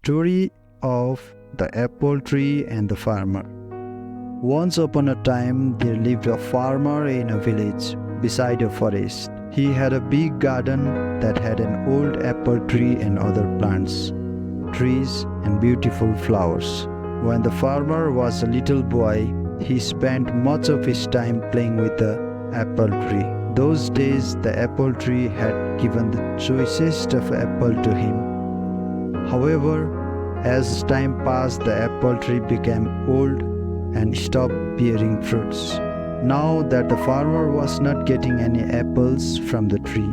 Story of the apple tree and the farmer. Once upon a time, there lived a farmer in a village beside a forest. He had a big garden that had an old apple tree and other plants, trees, and beautiful flowers. When the farmer was a little boy, he spent much of his time playing with the apple tree. Those days, the apple tree had given the choicest of apple to him. However, as time passed, the apple tree became old and stopped bearing fruits. Now that the farmer was not getting any apples from the tree,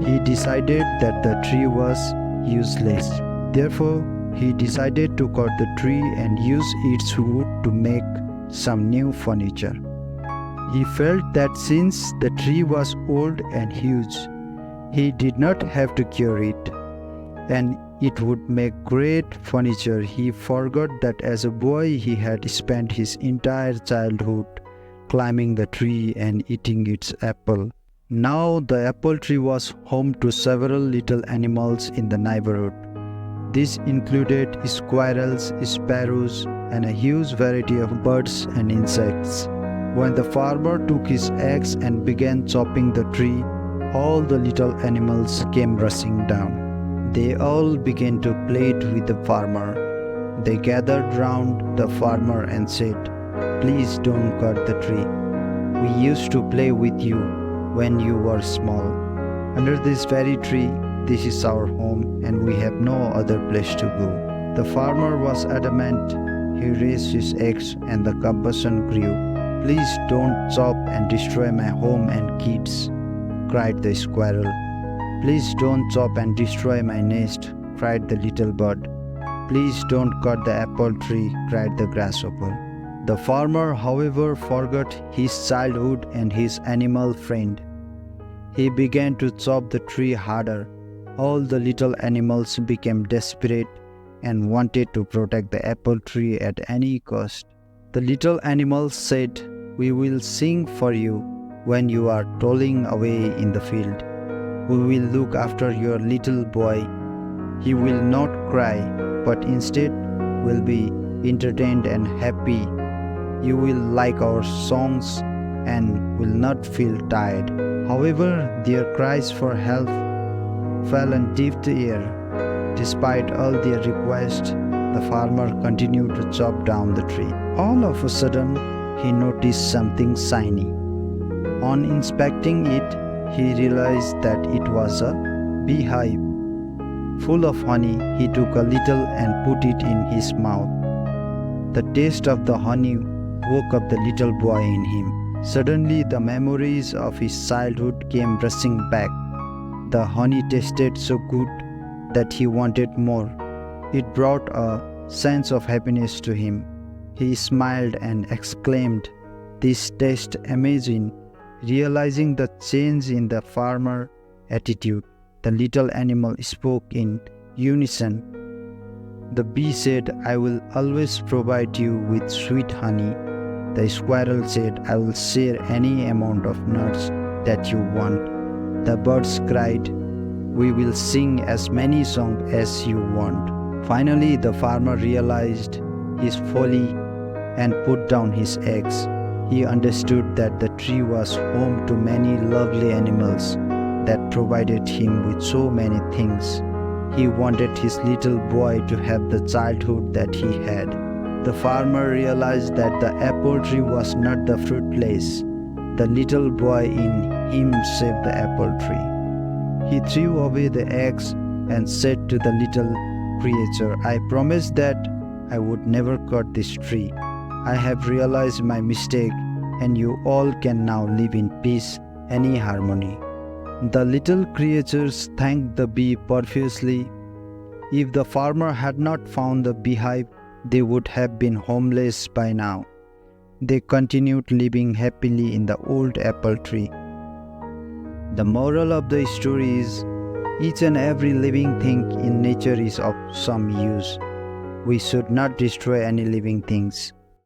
he decided that the tree was useless. Therefore, he decided to cut the tree and use its wood to make some new furniture. He felt that since the tree was old and huge, he did not have to cure it, and it would make great furniture. He forgot that as a boy he had spent his entire childhood climbing the tree and eating its apple. Now the apple tree was home to several little animals in the neighborhood. This included squirrels, sparrows, and a huge variety of birds and insects. When the farmer took his axe and began chopping the tree, all the little animals came rushing down. They all began to plead with the farmer. They gathered round the farmer and said, "Please don't cut the tree. We used to play with you when you were small. Under this very tree, this is our home and we have no other place to go." The farmer was adamant. He raised his axe and the conversation grew. "Please don't chop and destroy my home and kids," cried the squirrel. "Please don't chop and destroy my nest," cried the little bird. "Please don't cut the apple tree," cried the grasshopper. The farmer, however, forgot his childhood and his animal friend. He began to chop the tree harder. All the little animals became desperate and wanted to protect the apple tree at any cost. The little animals said, "We will sing for you when you are toiling away in the field. We will look after your little boy. He will not cry, but instead will be entertained and happy. You will like our songs and will not feel tired." However, their cries for help fell on deaf ear. Despite all their requests, the farmer continued to chop down the tree. All of a sudden, he noticed something shiny. On inspecting it, he realized that it was a beehive. Full of honey, he took a little and put it in his mouth. The taste of the honey woke up the little boy in him. Suddenly, the memories of his childhood came rushing back. The honey tasted so good that he wanted more. It brought a sense of happiness to him. He smiled and exclaimed, "This tastes amazing." Realizing the change in the farmer's attitude, the little animal spoke in unison. The bee said, "I will always provide you with sweet honey." The squirrel said, "I will share any amount of nuts that you want." The birds cried, "We will sing as many songs as you want." Finally, the farmer realized his folly and put down his axe. He understood that the tree was home to many lovely animals that provided him with so many things. He wanted his little boy to have the childhood that he had. The farmer realized that the apple tree was not the fruit place. The little boy in him saved the apple tree. He threw away the axe and said to the little creature, "I promised that I would never cut this tree. I have realized my mistake, and you all can now live in peace and harmony." The little creatures thanked the bee profusely. If the farmer had not found the beehive, they would have been homeless by now. They continued living happily in the old apple tree. The moral of the story is, each and every living thing in nature is of some use. We should not destroy any living things.